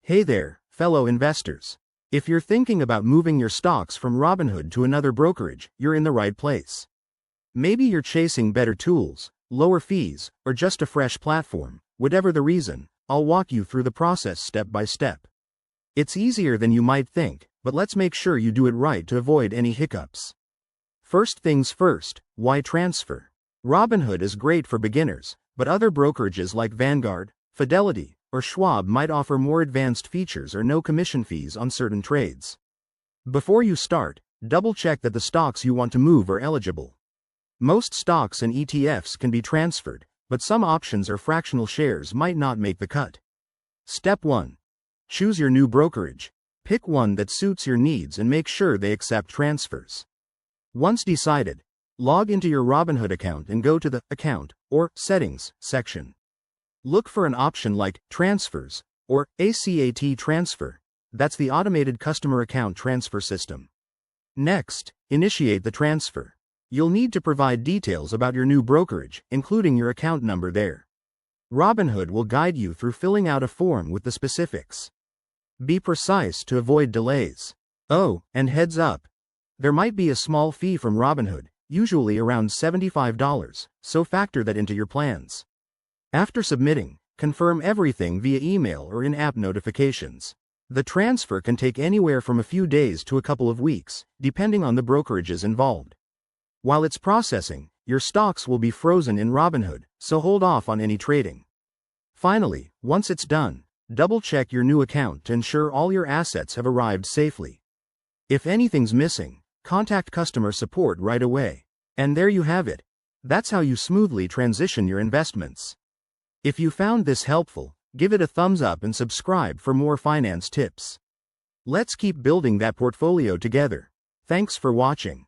Hey there, fellow investors. If you're thinking about moving your stocks from Robinhood to another brokerage, you're in the right place. Maybe you're chasing better tools, lower fees, or just a fresh platform. Whatever the reason, I'll walk you through the process step by step. It's easier than you might think, but let's make sure you do it right to avoid any hiccups. First things first, why transfer? Robinhood is great for beginners, but other brokerages like Vanguard, Fidelity, or Schwab might offer more advanced features or no commission fees on certain trades. Before you start, double-check that the stocks you want to move are eligible. Most stocks and ETFs can be transferred, but some options or fractional shares might not make the cut. Step 1. Choose your new brokerage. Pick one that suits your needs and make sure they accept transfers. Once decided, log into your Robinhood account and go to the Account or Settings section. Look for an option like Transfers or ACAT Transfer. That's the automated customer account transfer system. Next, initiate the transfer. You'll need to provide details about your new brokerage, including your account number there. Robinhood will guide you through filling out a form with the specifics. Be precise to avoid delays. Oh, and heads up. There might be a small fee from Robinhood, usually around $75, so factor that into your plans. After submitting, confirm everything via email or in-app notifications. The transfer can take anywhere from a few days to a couple of weeks, depending on the brokerages involved. While it's processing, your stocks will be frozen in Robinhood, so hold off on any trading. Finally, once it's done, double-check your new account to ensure all your assets have arrived safely. If anything's missing, contact customer support right away. And there you have it. That's how you smoothly transition your investments. If you found this helpful, give it a thumbs up and subscribe for more finance tips. Let's keep building that portfolio together. Thanks for watching.